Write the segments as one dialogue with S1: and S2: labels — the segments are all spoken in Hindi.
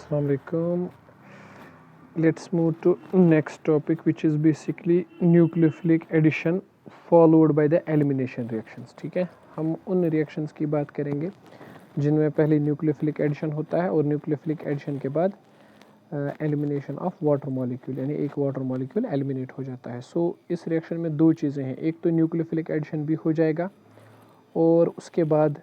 S1: Assalamualaikum. Let's move to next topic, which is basically nucleophilic addition followed by the elimination reactions. ठीक है, हम उन reactions की बात करेंगे जिनमें पहले न्यूक्लियोफिलिक एडिशन होता है और न्यूक्लियोफिलिक एडिशन के बाद एलिमिनेशन ऑफ वाटर मॉलिक्यूल, यानी एक वाटर मॉलिक्यूल एलिमिनेट हो जाता है. सो इस रिएक्शन में दो चीज़ें हैं, एक तो न्यूक्लियोफिलिक एडिशन भी हो जाएगा और उसके बाद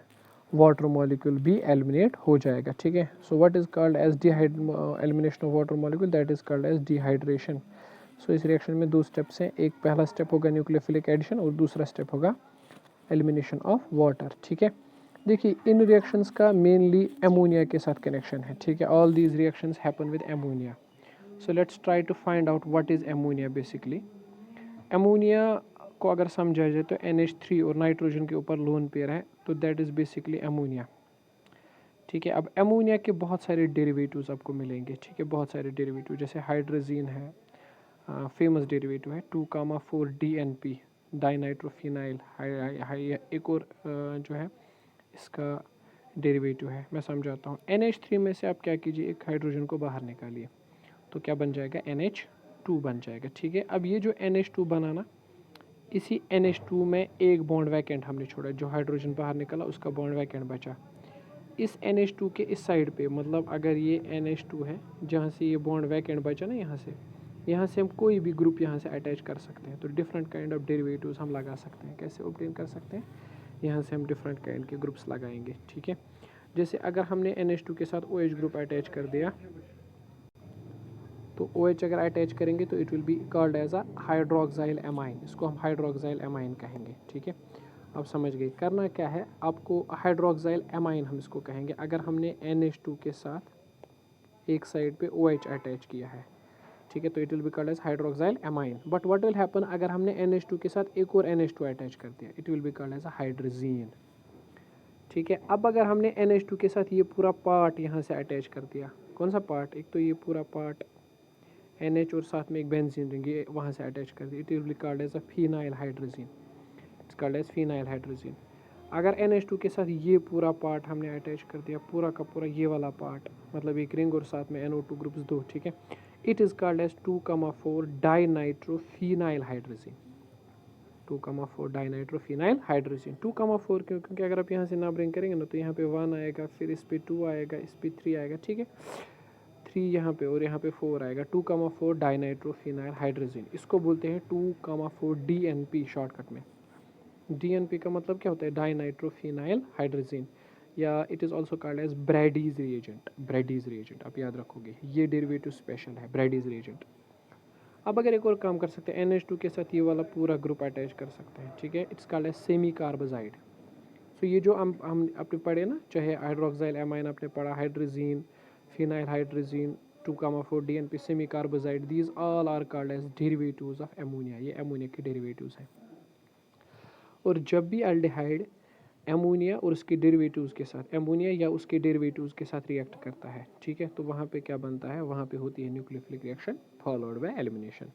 S1: वाटर मॉलिक्यूल भी एलिमिनेट हो जाएगा. ठीक है, so what is called as elimination of water molecule, that is called as dehydration. So इस रिएक्शन में दो स्टेप्स हैं, एक पहला स्टेप होगा न्यूक्लियोफिलिक एडिशन और दूसरा स्टेप होगा एलिमिनेशन ऑफ वाटर. ठीक है, देखिए इन रिएक्शंस का मेनली एमोनिया के साथ कनेक्शन है. ठीक है, all these reactions happen with ammonia. So let's try to find out what is ammonia. Basically ammonia को अगर समझा जाए तो NH3 और नाइट्रोजन के ऊपर लोन पेयर है, तो दैट इज़ बेसिकली एमोनिया. ठीक है, अब एमोनिया के बहुत सारे डेरिवेटिव्स आपको मिलेंगे. ठीक है, बहुत सारे डेरिवेटिव, जैसे हाइड्रोजीन है, फेमस डेरिवेटिव है 2,4 DNP डाइनाइट्रोफिनाइल. एक और जो है इसका डेरिवेटिव है, मैं समझाता हूँ. NH3 में से आप क्या कीजिए, एक हाइड्रोजन को बाहर निकालिए, तो क्या बन जाएगा, NH2 बन जाएगा. ठीक है, अब ये जो NH2 बनाना, इसी NH2 में एक बॉन्ड वैकेंट हमने छोड़ा, जो हाइड्रोजन बाहर निकला उसका बॉन्ड वैकेंट बचा. इस NH2 के इस साइड पे, मतलब अगर ये NH2 है, जहाँ से ये बॉन्ड वैकेंट बचा ना, यहाँ से हम कोई भी ग्रुप यहाँ से अटैच कर सकते हैं. तो डिफरेंट काइंड ऑफ डेरिवेटिव्स हम लगा सकते हैं. कैसे ऑब्टेन कर सकते हैं, यहाँ से हम डिफरेंट काइंड के ग्रुप्स लगाएंगे. ठीक है, जैसे अगर हमने NH2 के साथ OH ग्रुप अटैच कर दिया, तो OH अगर अटैच करेंगे तो it will be called as a hydroxyl amine. इसको हम हाइड्रोक्साइल एमाइन कहेंगे. ठीक है, आप समझ गए. करना क्या है आपको, हाइड्रोक्साइल एमाइन हम इसको कहेंगे अगर हमने NH2 के साथ एक साइड पे OH अटैच किया है. ठीक है, तो it will be called as hydroxyl amine. But what will happen अगर हमने NH2 के साथ एक और NH2 अटैच कर दिया, it will be called as a hydrazine. ठीक है, अब अगर हमने NH2 के साथ ये पूरा पार्ट यहाँ से अटैच कर दिया, कौन सा पार्ट, एक तो ये पूरा पार्ट NH और साथ में एक बेंजीन रिंग, ये वहाँ से अटैच कर दी, it will be called as a phenyl hydrazine. It's called as phenyl hydrazine. अगर NH2 के साथ ये पूरा पार्ट हमने अटैच कर दिया, पूरा का पूरा ये वाला पार्ट, मतलब एक रिंग और साथ में NO2 ग्रुप्स दो. ठीक है, it is called as 2,4 dinitrophenyl hydrazine. 2,4 dinitrophenyl hydrazine. 2,4 क्यों, क्योंकि अगर आप यहाँ से ना ब्रिंग करेंगे ना, तो यहाँ पे 1 आएगा, फिर इस पे 2 आएगा, इस पे 3 आएगा. ठीक है, 3 यहाँ पे और यहाँ पे 4 आएगा. 2,4 डाइनाइट्रोफिनाइल हाइड्रोजीन, इसको बोलते हैं 2,4 DNP शॉर्टकट में. DNP का मतलब क्या होता है, डाइनाइट्रोफिनाइल हाइड्रोजीन, या it is also called as Brady's reagent. Brady's reagent आप याद रखोगे, ये डेरिवेटिव स्पेशल है, ब्रैडीज रिएजेंट. अब अगर एक और काम कर सकते हैं, NH2 के साथ ये वाला पूरा ग्रुप अटैच कर सकते हैं. ठीक है, इट्स कॉल्ड एज सेमी कार्बोजाइड. सो ये जो हम आपने पढ़े ना, चाहे हाइड्रोक्साइल एमाइन आपने पढ़ा, hydrazine, phenyl hydrazine, 2,4 DNP, semicarbazide, these all are called as derivatives of ammonia. ये एमोनिया के डेरिवेटिव्स हैं. और जब भी एल्डिहाइड एमोनिया और उसके डेरिवेटिव्स के साथ, एमोनिया या उसके डेरिवेटिव्स के साथ रिएक्ट करता है, ठीक है, तो वहाँ पे क्या बनता है, वहाँ पे होती है nucleophilic reaction followed by elimination.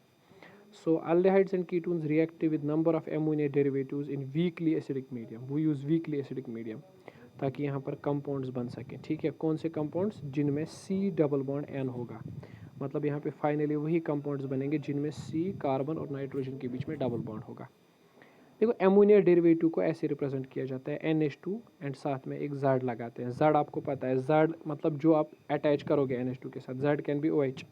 S1: So aldehydes and ketones react with number of ammonia derivatives in weakly acidic medium. We use weakly acidic medium ताकि यहाँ पर कंपाउंड्स बन सकें. ठीक है, कौन से कंपाउंड्स, जिनमें C डबल बॉन्ड N होगा, मतलब यहाँ पे फाइनली वही कंपाउंड्स बनेंगे जिनमें C कार्बन और नाइट्रोजन के बीच में डबल बॉन्ड होगा. देखो एमोनिया डेरिवेटिव को ऐसे रिप्रेजेंट किया जाता है, NH2 एंड साथ में एक Z लगाते हैं. Z आपको पता है, Z मतलब जो आप अटैच करोगे NH2 के साथ, Z कैन बी OH.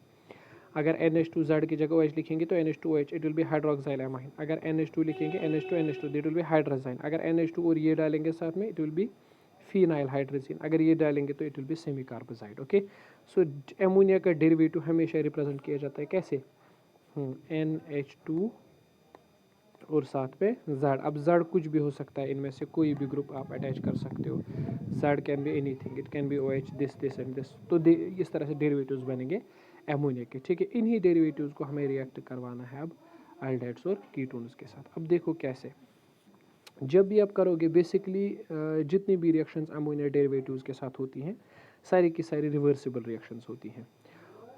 S1: अगर NH2 Z की जगह OH लिखेंगे तो NH2OH, it will B hydroxyl amine. अगर NH2 लिखेंगे NH2 इट विल बी हाइड्रोजाइन. अगर NH2 और ये डालेंगे साथ में, it will be phenyl hydrazine. अगर ये डालेंगे तो it will be semicarbazide. Okay, so ammonia का डेरिवेटिव हमेशा रिप्रेजेंट किया जाता है कैसे, NH2 और साथ में Z. अब Z कुछ भी हो सकता है, इनमें से कोई भी ग्रुप आप अटैच कर सकते हो. Z can be anything, it can be OH, this and this. तो इस तरह से डेरिवेटिव्स बनेंगे एमोनिया के. ठीक है, इन्हीं डेरिवेटिव्स को हमें रिएक्ट करवाना है अब एल्डिहाइड्स और कीटोन्स के साथ. अब देखो कैसे, जब भी आप करोगे बेसिकली जितनी भी रिएक्शंस अमोनिया डेरिवेटिव्स के साथ होती हैं, सारी की सारी रिवर्सिबल रिएक्शंस होती हैं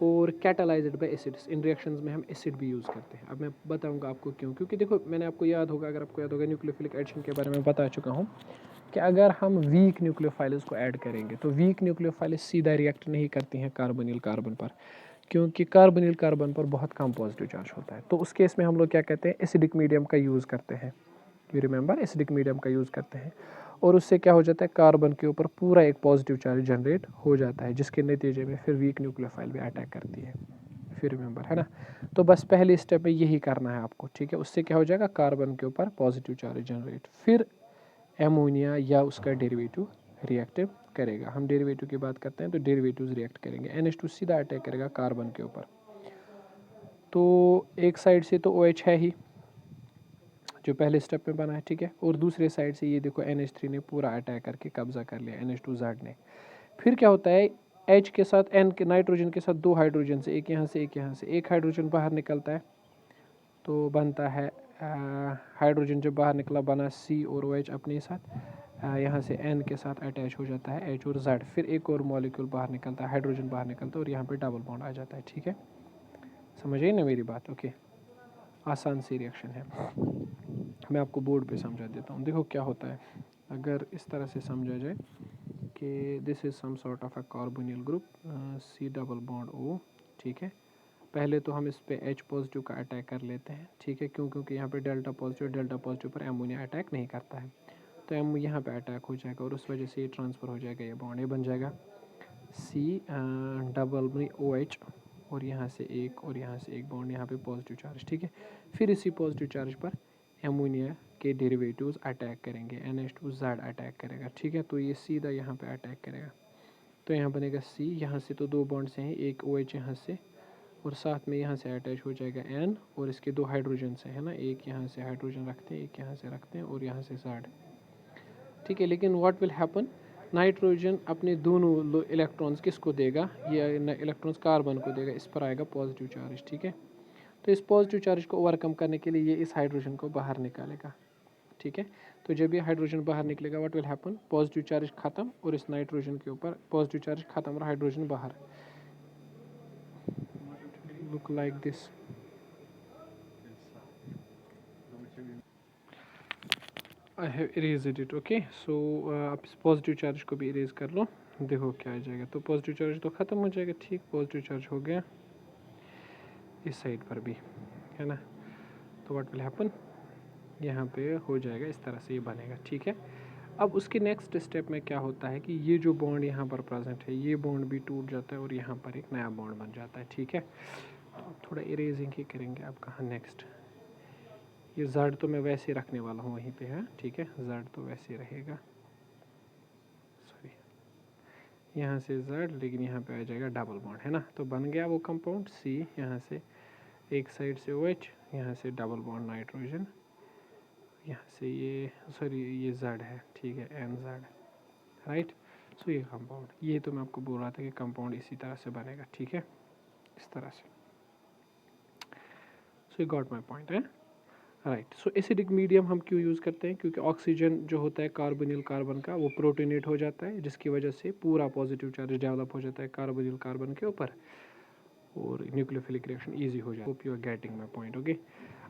S1: और कैटालाइज्ड बाय एसिड्स. इन रिएक्शंस में हम एसिड भी यूज़ करते हैं. अब मैं बताऊंगा आपको क्यों, क्योंकि देखो मैंने आपको याद होगा, अगर आपको याद होगा न्यूक्लियोफिलिक एडिशन के बारे में बता चुका हूँ कि अगर हम वीक न्यूक्लियोफाइल्स को ऐड करेंगे तो वीक न्यूक्लियोफाइल्स सीधा रिएक्ट नहीं करती हैं कार्बोनिल कार्बन पर, क्योंकि कार्बोनिल कार्बन पर बहुत कम पॉजिटिव चार्ज होता है। तो उस केस में हम लोग क्या कहते हैं, एसिडिक मीडियम का यूज़ करते हैं। यू रिमेंबर, एसिडिक मीडियम का यूज़ करते हैं और उससे क्या हो जाता है, कार्बन के ऊपर पूरा एक पॉजिटिव चार्ज जनरेट हो जाता है, जिसके नतीजे में फिर वीक न्यूक्लियोफाइल भी अटैक करती है। फिर रिमेंबर, है ना। तो बस पहले स्टेप में यही करना है आपको, ठीक है। उससे क्या हो जाएगा, कार्बन के ऊपर पॉजिटिव चार्ज जनरेट, फिर एमोनिया या उसका डेरिवेटिव रिएक्टिव करेगा। हम डेरिवेटिव की बात करते हैं तो डेरिवेटिव्स रिएक्ट करेंगे। NH2 सीधा अटैक करेगा कार्बन के ऊपर। तो एक साइड से तो OH है ही जो पहले स्टेप में बना है, ठीक है, और दूसरे साइड से ये देखो NH3 ने पूरा अटैक करके कब्जा कर लिया NH2Z ने। फिर क्या होता है, H के साथ N के नाइट्रोजन के साथ दो हाइड्रोजन से, एक यहाँ से एक यहाँ से, एक हाइड्रोजन बाहर निकलता है तो बनता है हाइड्रोजन जब बाहर निकला बना C और OH अपने साथ, यहाँ से N के साथ अटैच हो जाता है H और Z। फिर एक और मॉलिक्यूल बाहर निकलता है, हाइड्रोजन बाहर निकलता है और यहाँ पे डबल बॉन्ड आ जाता है, ठीक है। समझ आई ना मेरी बात, ओके। आसान सी रिएक्शन है, मैं आपको बोर्ड पे समझा देता हूँ। देखो क्या होता है, अगर इस तरह से समझा जाए कि this is some sort of a carbonyl group C double bond O, ठीक है। पहले तो हम इस पे H पॉजिटिव का अटैक कर लेते हैं, ठीक है, क्योंकि यहाँ पे डेल्टा पॉजिटिव पर एमोनिया अटैक नहीं करता है, तो एम यहाँ पे अटैक हो जाएगा और उस वजह से ये ट्रांसफ़र हो जाएगा, ये बॉन्ड ये बन जाएगा C डबल OH और यहाँ से एक और यहाँ से एक बॉन्ड, यहाँ पे पॉजिटिव चार्ज, ठीक है। फिर इसी पॉजिटिव चार्ज पर एमोनिया के डेरिवेटिव्स अटैक करेंगे, NH2Z अटैक करेगा, ठीक है। तो ये सीधा यहाँ पे अटैक करेगा, तो यहाँ बनेगा C, यहाँ से तो दो बॉन्ड से हैं, एक OH यहाँ से और साथ में यहाँ से अटैच हो जाएगा N और इसके दो हाइड्रोजन से, है ना, एक यहाँ से हाइड्रोजन रखते हैं, एक यहाँ से रखते हैं और यहाँ से Z, ठीक है। लेकिन व्हाट विल हैपन, नाइट्रोजन अपने दोनों इलेक्ट्रॉन्स किसको देगा, ये इलेक्ट्रॉन्स कार्बन को देगा, इस पर आएगा पॉजिटिव चार्ज, ठीक है। तो इस पॉजिटिव चार्ज को ओवरकम करने के लिए ये इस हाइड्रोजन को बाहर निकालेगा, ठीक है। तो जब ये हाइड्रोजन बाहर निकलेगा what will happen, positive charge खत्म और इस नाइट्रोजन के ऊपर पॉजिटिव चार्ज खत्म और हाइड्रोजन बाहर, look like this. I have erased it, okay. So आप इस पॉजिटिव चार्ज को भी इरेज कर लो, देखो क्या आ जाएगा। तो पॉजिटिव चार्ज तो ख़त्म हो जाएगा, ठीक, पॉजिटिव चार्ज हो गया इस साइड पर भी, है ना। तो व्हाट विल हैपन, यहाँ पे हो जाएगा इस तरह से, ये बनेगा, ठीक है। अब उसके नेक्स्ट स्टेप में क्या होता है कि ये जो बॉन्ड यहाँ पर प्रेजेंट है, ये बॉन्ड भी टूट जाता है और यहाँ पर एक नया बॉन्ड बन जाता है, ठीक है। तो थोड़ा इरेजिंग ही करेंगे। अब कहाँ नेक्स्ट, ये Z तो मैं वैसे रखने वाला हूँ वहीं पे, है, ठीक है, Z तो वैसे रहेगा, सॉरी, यहाँ से Z, लेकिन यहाँ पे आ जाएगा डबल बॉन्ड, है ना। तो बन गया वो कंपाउंड C, यहाँ से एक साइड से OH, यहाँ से डबल बॉन्ड नाइट्रोजन, यहाँ से ये सॉरी ये Z है, ठीक है, NZ, राइट। सो ये कंपाउंड, ये तो मैं आपको बोल रहा था कि कंपाउंड इसी तरह से बनेगा, ठीक है, इस तरह से। So you got my point, है, राइट। सो एसिडिक मीडियम हम क्यों यूज़ करते हैं, क्योंकि ऑक्सीजन जो होता है कार्बोनिल कार्बन का वो प्रोटोनेट हो जाता है, जिसकी वजह से पूरा पॉजिटिव चार्ज डेवलप हो जाता है कार्बोनिल कार्बन के ऊपर और न्यूक्लियोफिलिक रिएक्शन ईजी हो जाता है। Hope you are getting my point, okay.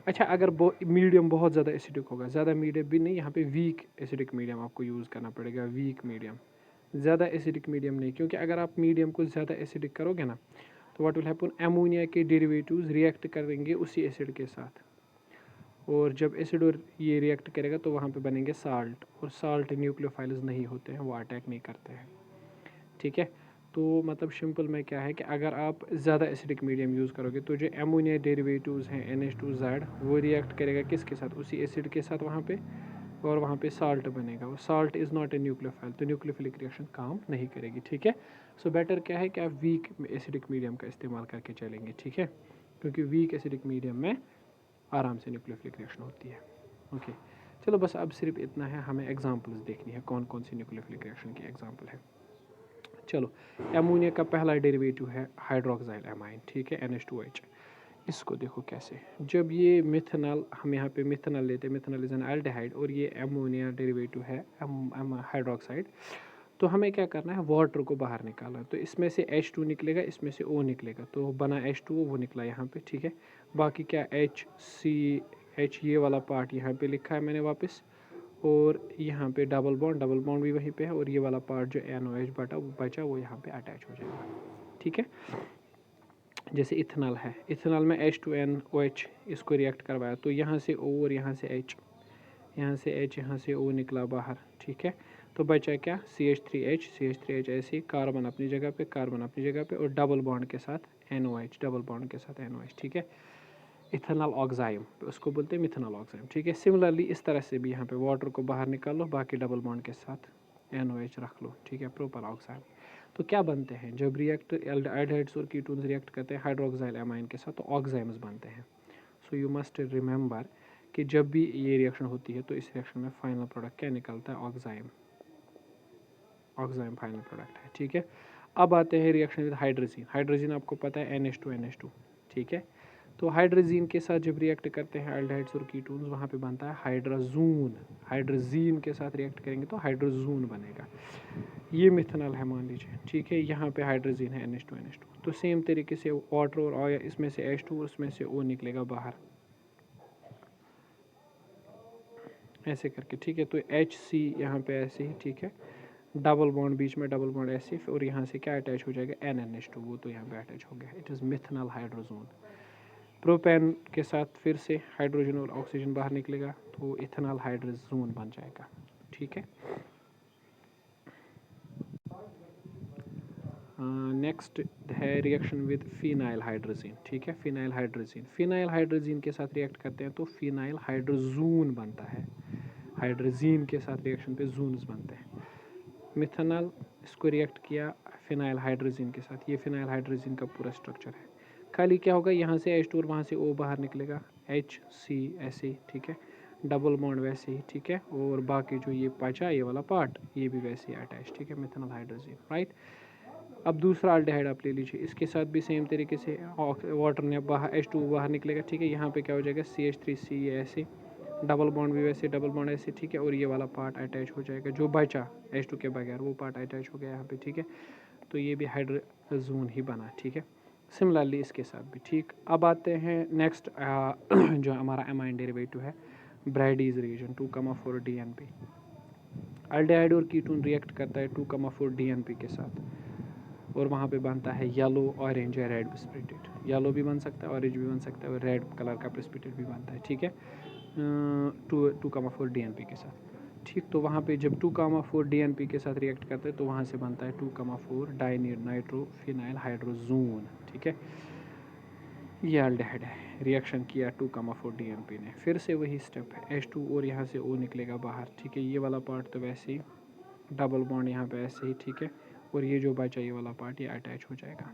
S1: अच्छा, अगर मीडियम बहुत ज़्यादा एसिडिक होगा, ज़्यादा मीडियम भी नहीं, यहाँ पे वीक एसिडिक मीडियम आपको यूज़ करना पड़ेगा, वीक मीडियम, ज़्यादा एसिडिक मीडियम नहीं, क्योंकि अगर आप मीडियम को ज़्यादा एसिडिक करोगे ना तो व्हाट विल हैपन, एमोनिया के डेरिवेटिव्स रिएक्ट करेंगे उसी एसिड के साथ, और जब एसिड और ये रिएक्ट करेगा तो वहाँ पे बनेंगे साल्ट, और साल्ट न्यूक्लियोफाइल्स नहीं होते हैं, वो अटैक नहीं करते हैं, ठीक है। तो मतलब सिंपल में क्या है कि अगर आप ज़्यादा एसिडिक मीडियम यूज़ करोगे तो जो एमोनिया डेरिवेटिव्स हैं NH2Z वो रिएक्ट करेगा किसके साथ, उसी एसिड के साथ वहाँ पे, और वहाँ पे साल्ट बनेगा, और salt is not a nucleophile, तो न्यूक्लियोफिलिक रिएक्शन काम नहीं करेगी, ठीक है। सो बेटर क्या है कि आप वीक एसिडिक मीडियम का इस्तेमाल करके चलेंगे, ठीक है, क्योंकि वीक एसिडिक मीडियम में आराम से न्यूक्लियोफिलिक रिएक्शन होती है, ओके। चलो बस अब सिर्फ इतना है, हमें एग्जांपल्स देखनी है कौन कौन सी न्यूक्लियोफिलिक रिएक्शन की एग्जांपल है। चलो, एमोनिया का पहला डेरिवेटिव है हाइड्रोक्साइल एमाइन, ठीक है, NH2H। इसको देखो कैसे, जब ये मिथेनॉल, हम यहाँ पे मिथेनॉल लेते हैं, मिथेनॉल इज एन एल्डिहाइड और ये एमोनिया डेरिवेटिव है हाइड्रोक्साइड, तो हमें क्या करना है, वाटर को बाहर निकालना। तो इसमें से H2 निकलेगा, इसमें से O निकलेगा, तो बना H2O, वो निकला यहाँ पे, ठीक है। बाकी क्या HCH ये वाला पार्ट यहाँ पे लिखा है मैंने वापस, और यहाँ पे डबल बॉन्ड भी वहीं पे है, और ये वाला पार्ट जो NOH बचा वो यहाँ पे अटैच हो जाएगा, ठीक है। जैसे इथेनॉल है, इथेनॉल में H2NOH इसको रिएक्ट करवाया तो यहाँ से O और यहाँ से H, यहाँ से H, यहाँ से O निकला बाहर, ठीक है। तो बचा क्या, CH3H ऐसे ही, कार्बन अपनी जगह पे और डबल बॉन्ड के साथ NOH, ठीक है। इथेनॉल ऑक्साइड उसको बोलते हैं मिथेनॉल ऑक्साइड, ठीक है। सिमिलरली इस तरह से भी यहाँ पे वाटर को बाहर निकाल लो, बाकी डबल बॉन्ड के साथ NOH रख लो, ठीक है, प्रोपर ऑक्साइड। तो क्या बनते हैं जब एल्डिहाइड्स और कीटोन्स रिएक्ट करते हैं हाइड्रोक्साइल एमाइन के साथ, तो ऑक्साइम्स बनते हैं। सो यू मस्ट रिमेंबर कि जब भी ये रिएक्शन होती है तो इस रिएक्शन में फाइनल प्रोडक्ट क्या निकलता है, ऑक्साइम फाइनल प्रोडक्ट है, ठीक है। अब आते हैं रिएक्शन विद हाइड्रोजन आपको पता है NH2 ठीक है। तो हाइड्रोजीन के साथ जब रिएक्ट करते हैं एल्डिहाइड्स और कीटोन्स, वहाँ पे बनता है हाइड्रोजीन के साथ रिएक्ट करेंगे तो हाइड्रोजून बनेगा। ये मिथेनॉल है मान लीजिए, ठीक है, यहाँ पे हाइड्रोजीन है NH2 तो सेम तरीके से वाटर और ऑयल, इसमें से H2 उसमें से O निकलेगा बाहर ऐसे करके, ठीक है। तो HC यहाँ पे ऐसे ही, ठीक है, डबल बॉन्ड बीच में डबल बॉन्ड ऐसे, और यहाँ से क्या अटैच हो जाएगा NNH2, वो तो यहाँ पे अटैच हो गया, it is methanol hydrazone. Propane के साथ फिर से हाइड्रोजन और ऑक्सीजन बाहर निकलेगा तो इथेनॉल हाइड्रोजोन बन जाएगा, ठीक है। नेक्स्ट है रिएक्शन विद फिनाइल हाइड्रोजीन, ठीक है। फिनाइल हाइड्रोजीन के साथ रिएक्ट करते हैं तो फिनाइल हाइड्रोजून बनता है, हाइड्रोजीन के साथ रिएक्शन पे जून्स बनते हैं। मिथेनॉल इसको रिएक्ट किया फिनाइल हाइड्रोजीन के साथ, ये फिनाइल हाइड्रोजीन का पूरा स्ट्रक्चर है। खाली क्या होगा, यहाँ से H2 और वहाँ से O बाहर निकलेगा, HC ऐसे ही, ठीक है, डबल बॉन्ड वैसे ही, ठीक है, और बाकी जो ये बचा ये वाला पार्ट ये भी वैसे ही अटैच, ठीक है, मिथेनॉल हाइड्रोजीन, राइट। अब दूसरा अल्डिहाइड आप ले लीजिए, इसके साथ भी सेम तरीके से वाटर ने बाहर H2 बाहर निकलेगा, ठीक है, यहाँ पे क्या हो जाएगा CH3C ऐसे, डबल बॉन्ड भी वैसे, डबल बॉन्ड ऐसे, ठीक है, और ये वाला पार्ट अटैच हो जाएगा, जो बचा H2 के बगैर वो पार्ट अटैच हो गया यहाँ पे, ठीक है। तो ये भी हाइड्रोजोन ही बना, ठीक है। सिमिलरली इसके साथ भी, ठीक। अब आते हैं नेक्स्ट जो हमारा एमाइन डेरिवेटिव है ब्रैडीज रिएक्शन 2,4 DNP। अल्डिहाइड और कीटोन रिएक्ट करता है 2,4 DNP के साथ, और वहाँ पे बनता है येलो, ऑरेंज या रेड प्रेसिपिटेट। येलो भी बन सकता है, ऑरेंज भी बन सकता है, और रेड कलर का प्रेसिपिटेट भी बनता है, ठीक है, 2,4 DNP के साथ, ठीक। तो वहाँ पे जब 2,4 DNP के साथ रिएक्ट करते हैं तो वहाँ से बनता है 2,4 डाइनाइट्रोफिनाइल हाइड्रोजोन, ठीक है। ये अल्डिहाइड है, रिएक्शन किया 2,4 DNP ने, फिर से वही स्टेप है, H2 और यहाँ से O निकलेगा बाहर, ठीक है। ये वाला पार्ट तो वैसे ही, डबल बॉन्ड यहाँ पे ऐसे ही, ठीक है, और ये जो बचा ये वाला पार्ट ये अटैच हो जाएगा,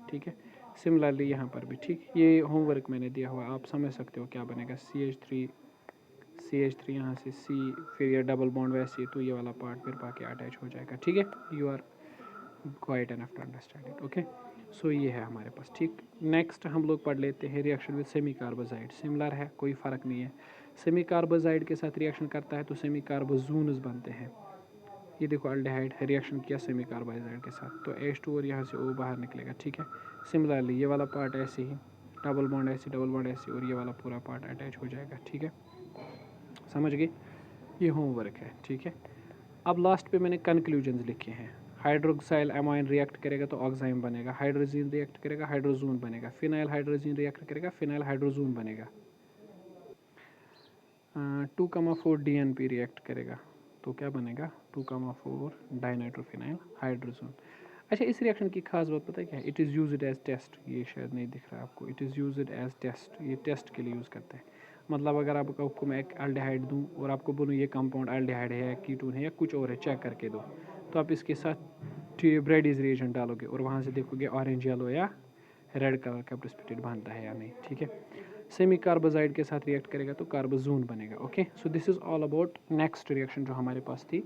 S1: ठीक है। सिमिलरली यहाँ पर भी, ठीक। ये होमवर्क मैंने दिया हुआ, आप समझ सकते हो क्या बनेगा, CH3 यहाँ से C, फिर ये डबल बॉन्ड वैसे, तो ये वाला पार्ट फिर बाकी अटैच हो जाएगा, ठीक है। You are quite enough to understand it, okay. So ये है हमारे पास, ठीक। नेक्स्ट हम लोग पढ़ लेते हैं रिएक्शन विद सेमी कार्बोजाइड। सिमिलर है, कोई फ़र्क नहीं है। सेमी कार्बोजाइड के साथ रिएक्शन करता है तो सेमी कार्बोजून्स बनते हैं। ये देखो अल्डिहाइड है, रिएक्शन किया सेमी कार्बोजाइड के साथ तो H2 और यहाँ से O बाहर निकलेगा, ठीक है। सिमिलरली ये वाला पार्ट ऐसे ही, डबल बॉन्ड ऐसे, और ये वाला पूरा पार्ट अटैच हो जाएगा, ठीक है। समझ गए, ये होमवर्क है, ठीक है। अब लास्ट पे मैंने कंक्लूजन्स लिखे हैं। हाइड्रोक्साइल एमाइन रिएक्ट करेगा तो ऑक्साइम बनेगा, हाइड्रोजीन रिएक्ट करेगा हाइड्रोजोन बनेगा, फिनाइल हाइड्रोजीन रिएक्ट करेगा फिनाइल हाइड्रोजोन बनेगा, 2,4 DNP रिएक्ट करेगा तो क्या बनेगा, 2,4 डाइनाइट्रोफिनाइल हाइड्रोजोन। अच्छा, इस रिएक्शन की खास बात पता है क्या है, it is used as test, ये शायद नहीं दिख रहा है आपको, it is used as test, ये टेस्ट के लिए यूज़ करते हैं। मतलब अगर आपको मैं एक अल्डिहाइड दूँ और आपको बोलूँ ये कंपाउंड अल्डिहाइड है या कीटोन है या कुछ और है, चेक करके दो, तो आप इसके साथ ब्रैडीज रिएजेंट डालोगे और वहाँ से देखोगे ऑरेंज, येलो या रेड कलर का प्रेसिपिटेट बनता है या नहीं, ठीक है। सेमी कार्बोजाइड के साथ रिएक्ट करेगा तो कार्बोजोन बनेगा, okay. So this is all about next reaction जो हमारे पास थी,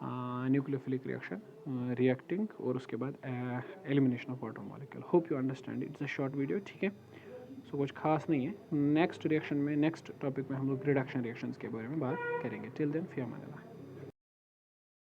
S1: न्यूक्लियोफिलिक रिएक्शन, रिएक्टिंग और उसके बाद elimination of water molecule. Hope you understand, it's a short video, ठीक है। सो कुछ खास नहीं है। नेक्स्ट रिएक्शन में, नेक्स्ट टॉपिक में हम लोग रिडक्शन रिएक्शंस के बारे में बात करेंगे। टिल देन, फिर अमान अल्लाह।